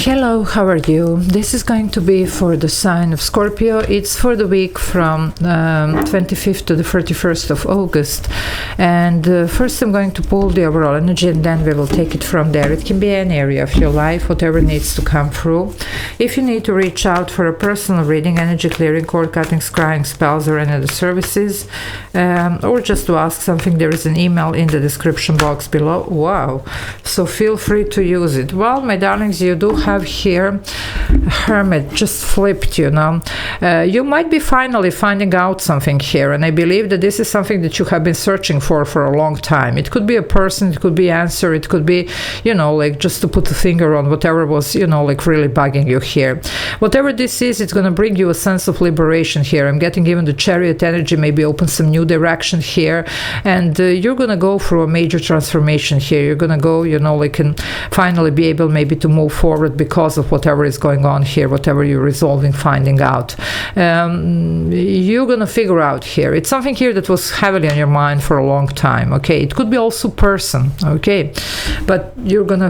Hello, how are you? This is going to be for the sign of Scorpio. It's for the week from 25th to the 31st of August. And first I'm going to pull the overall energy and then we will take it from there. It can be any area of your life, whatever needs to come through. If you need to reach out for a personal reading, energy clearing, cord cutting, scrying, spells, or any other services, or just to ask something, there is an email in the description box below. Wow! So feel free to use it. Well, my darlings, you do have here Hermit just flipped, you know. You might be finally finding out something here, and I believe that this is something that you have been searching for a long time. It could be a person, it could be answer, it could be, you know, like just to put a finger on whatever was, you know, like really bugging you here. Whatever this is, it's going to bring you a sense of liberation here. I'm getting even the Chariot energy, maybe open some new direction here, and you're going to go through a major transformation here. You're going to go, you know, like, and finally be able maybe to move forward because of whatever is going on here, whatever you're resolving, finding out. You're going to figure out here. It's something here that was heavily on your mind for a long time, okay? It could be also person, okay? But you're gonna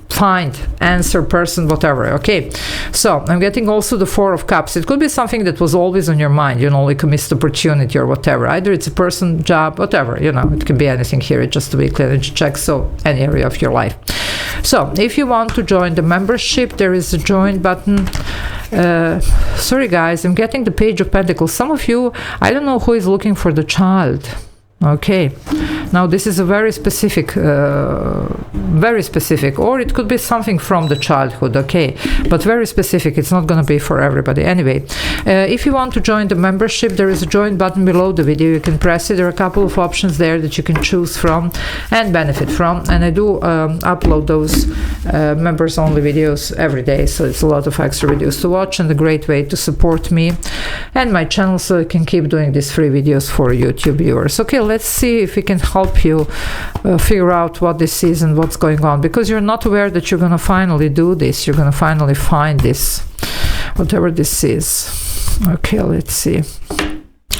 find answer, person, whatever, okay? So I'm getting also the Four of Cups. It could be something that was always on your mind, you know, like a missed opportunity or whatever. Either it's a person, job, whatever, you know, it can be anything here. It's just a weekly energy check, so any area of your life. So if you want to join the membership, there is a join button. Sorry guys, I'm getting the Page of Pentacles. Some of you, I don't know who is looking for the child. Okay, now this is a very specific, or it could be something from the childhood, okay, but very specific. It's not going to be for everybody. Anyway, if you want to join the membership, there is a join button below the video. You can press it. There are a couple of options there that you can choose from and benefit from, and I do upload those members only videos every day, so it's a lot of extra videos to watch and a great way to support me and my channel so I can keep doing these free videos for YouTube viewers. Okay, let's see if we can help you figure out what this is and what's going on, because you're not aware that you're going to finally do this. You're going to finally find this, whatever this is. Okay, let's see.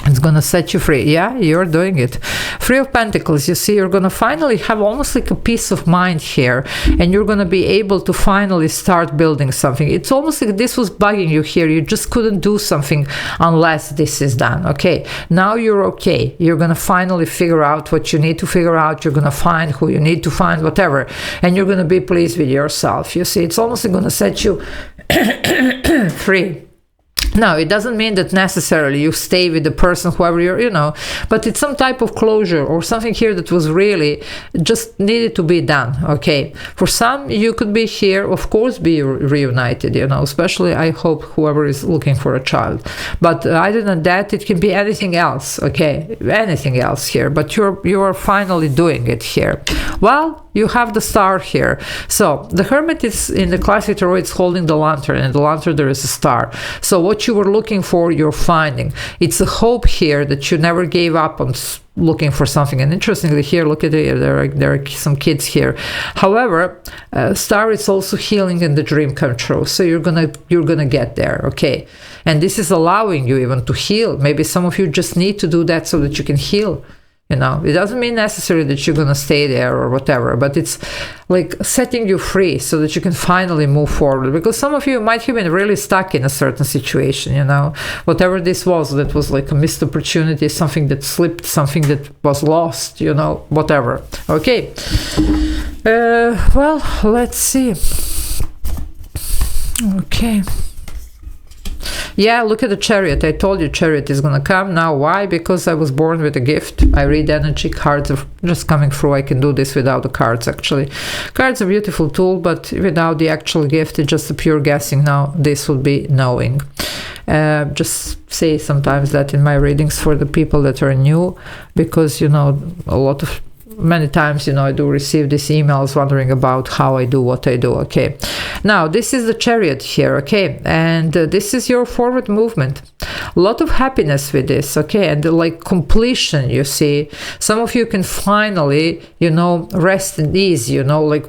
It's going to set you free. Yeah, you're doing it. Three of Pentacles. You see, you're going to finally have almost like a peace of mind here, and you're going to be able to finally start building something. It's almost like this was bugging you here. You just couldn't do something unless this is done. Okay, now you're okay. You're going to finally figure out what you need to figure out. You're going to find who you need to find, whatever, and you're going to be pleased with yourself. You see, it's almost like going to set you free. Now, it doesn't mean that necessarily you stay with the person, whoever you're, you know, but it's some type of closure or something here that was really just needed to be done, okay? For some, you could be here, of course, be reunited, you know, especially, I hope, whoever is looking for a child. But other than that, it can be anything else, okay? Anything else here, but you are finally doing it here. Well, you have the star here. So the Hermit is in the classic tarot, it's holding the lantern, and the lantern there is a star. So what you were looking for, you're finding. It's a hope here that you never gave up on looking for something. And interestingly here, look at it, there are some kids here. However, star is also healing in the dream come true. So you're gonna get there, okay? And this is allowing you even to heal. Maybe some of you just need to do that so that you can heal. You know, it doesn't mean necessarily that you're going to stay there or whatever, but it's like setting you free so that you can finally move forward. Because some of you might have been really stuck in a certain situation, you know, whatever this was, that was like a missed opportunity, something that slipped, something that was lost, you know, whatever. Okay. Well, let's see. Okay. Yeah, look at the Chariot. I told you Chariot is gonna come. Now, why? Because I was born with a gift. I read energy. Cards are just coming through. I can do this without the cards, actually. Cards are a beautiful tool, but without the actual gift, it's just a pure guessing. Now, this would be knowing. Just say sometimes that in my readings for the people that are new, because, you know, many times, you know, I do receive these emails wondering about how I do what I do, okay? Now, this is the Chariot here, okay? And this is your forward movement. A lot of happiness with this, okay? And like completion, you see. Some of you can finally, you know, rest in ease, you know, like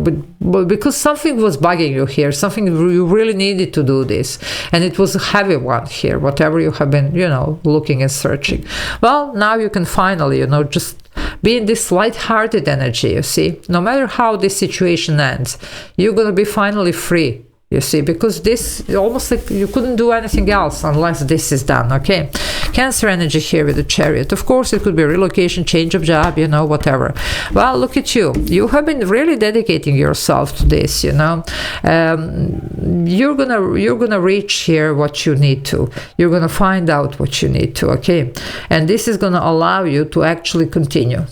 because something was bugging you here, something you really needed to do this. And it was a heavy one here, whatever you have been, you know, looking and searching. Well, now you can finally, you know, just be in this light-hearted energy, you see. No matter how this situation ends, you're going to be finally free. You see, because this almost like you couldn't do anything else unless this is done, okay? Cancer energy here with the Chariot. Of course, it could be relocation, change of job, you know, whatever. Well, look at you. You have been really dedicating yourself to this, you know. You're gonna reach here what you need to. You're gonna find out what you need to, okay? And this is gonna allow you to actually continue.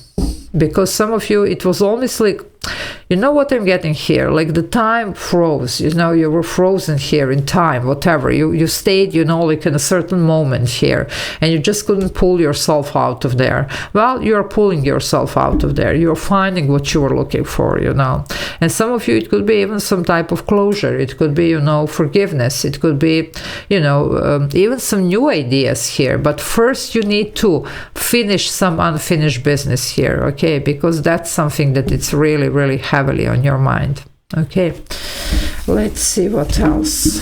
Because some of you, it was almost like, you know what I'm getting here? Like the time froze, you know, you were frozen here in time, whatever. You stayed, you know, like in a certain moment here, and you just couldn't pull yourself out of there. Well, you're pulling yourself out of there. You're finding what you were looking for, you know. And some of you, it could be even some type of closure. It could be, you know, forgiveness. It could be, you know, even some new ideas here. But first you need to finish some unfinished business here, okay? Because that's something that it's really, really heavily on your mind. Okay, let's see what else.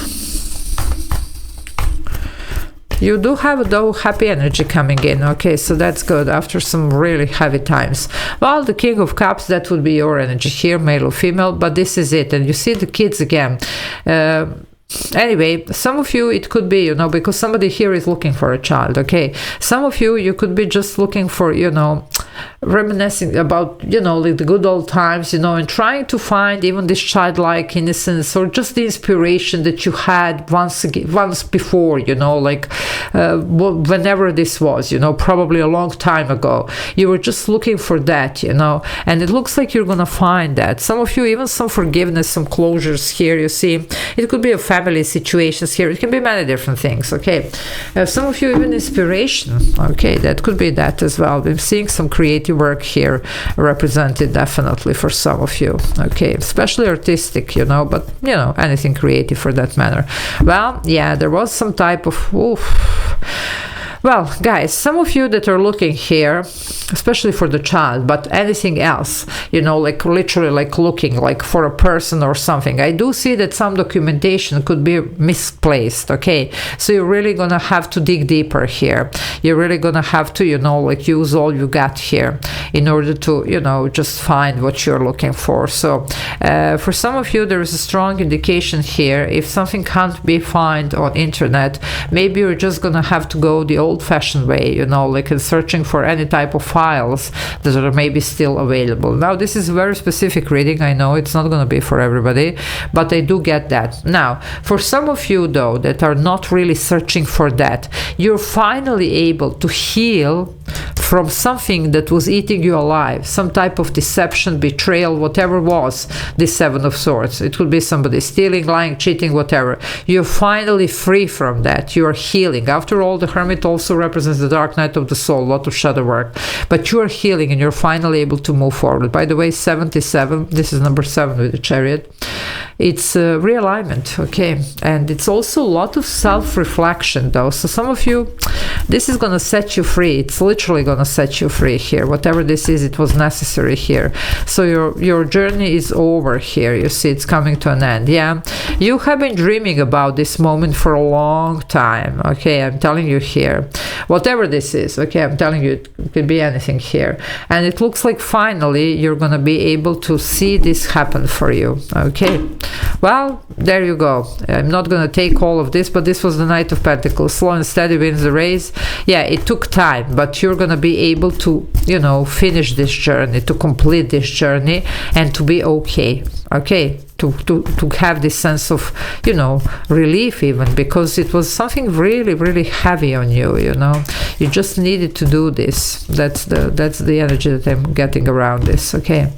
You do have, though, happy energy coming in, okay, so that's good after some really heavy times. Well, the King of Cups, that would be your energy here, male or female, but this is it. And you see the kids again. Anyway, some of you, it could be, you know, because somebody here is looking for a child, okay? Some of you, you could be just looking for, you know, reminiscing about, you know, like the good old times, you know, and trying to find even this childlike innocence or just the inspiration that you had once before, you know, like whenever this was, you know, probably a long time ago. You were just looking for that, you know, and it looks like you're gonna find that. Some of you, even some forgiveness, some closures here, you see. It could be a family situations here. It can be many different things, okay? Some of you, even inspiration, okay? That could be that as well. I'm seeing some creative work here represented definitely for some of you, okay? Especially artistic, you know, but, you know, anything creative for that matter. Well, yeah, there was some type of, well, guys, some of you that are looking here, especially for the child, but anything else, you know, like literally like looking like for a person or something, I do see that some documentation could be misplaced, okay? So you're really gonna have to dig deeper here. You're really gonna have to, you know, like use all you got here in order to, you know, just find what you're looking for. So for some of you, there is a strong indication here. If something can't be found on internet, maybe you're just gonna have to go the old-fashioned way, you know, like in searching for any type of files that are maybe still available. Now, this is a very specific reading. I know it's not going to be for everybody, but I do get that. Now, for some of you, though, that are not really searching for that, you're finally able to heal from something that was eating you alive, some type of deception, betrayal, whatever was the Seven of Swords. It could be somebody stealing, lying, cheating, whatever. You're finally free from that. You're healing. After all, the Hermit also represents the dark night of the soul, a lot of shadow work. But you're healing and you're finally able to move forward. By the way, 77, this is number 7 with the Chariot. It's realignment, okay? And it's also a lot of self-reflection, though. So some of you, this is going to set you free. It's literally going to set you free here. Whatever this is, it was necessary here. So your journey is over here. You see, it's coming to an end, yeah? You have been dreaming about this moment for a long time, okay? I'm telling you here. Whatever this is, okay? I'm telling you, it could be anything here. And it looks like finally you're going to be able to see this happen for you, okay? Well, there you go. I'm not going to take all of this, but this was the Knight of Pentacles. Slow and steady wins the race. Yeah, it took time, but you're going to be able to, you know, finish this journey, to complete this journey, and to be okay, okay? To have this sense of, you know, relief even, because it was something really, really heavy on you, you know. You just needed to do this. That's the energy that I'm getting around this, okay?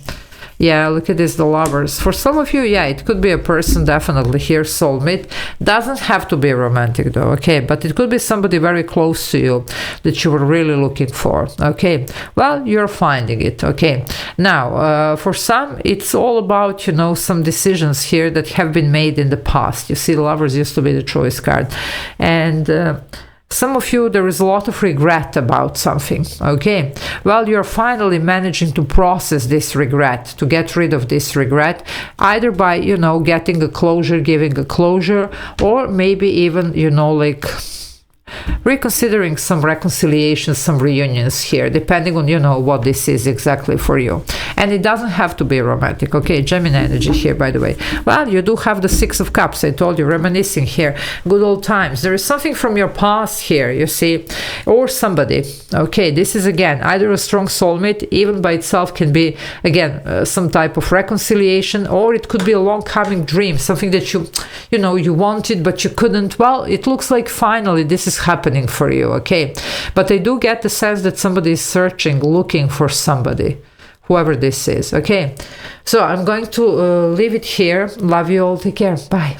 Yeah, look at this, the Lovers. For some of you, yeah, it could be a person, definitely here, soulmate. Doesn't have to be romantic though, okay? But it could be somebody very close to you that you were really looking for, okay? Well, you're finding it, okay? Now, for some, it's all about, you know, some decisions here that have been made in the past. You see, Lovers used to be the choice card. And some of you, there is a lot of regret about something, okay? Well, you're finally managing to process this regret, to get rid of this regret, either by, you know, getting a closure, giving a closure, or maybe even, you know, like reconsidering some reconciliations, some reunions here, depending on, you know, what this is exactly for you. And it doesn't have to be romantic, okay? Gemini energy here, by the way. Well, you do have the Six of Cups, I told you, reminiscing here, good old times. There is something from your past here, you see, or somebody, okay? This is, again, either a strong soulmate, even by itself can be, again, some type of reconciliation, or it could be a long coming dream, something that you know, you wanted, but you couldn't. Well, it looks like finally this is happening for you, okay? But I do get the sense that somebody is searching, looking for somebody, whoever this is, okay? So I'm going to leave it here. Love you all. Take care. Bye.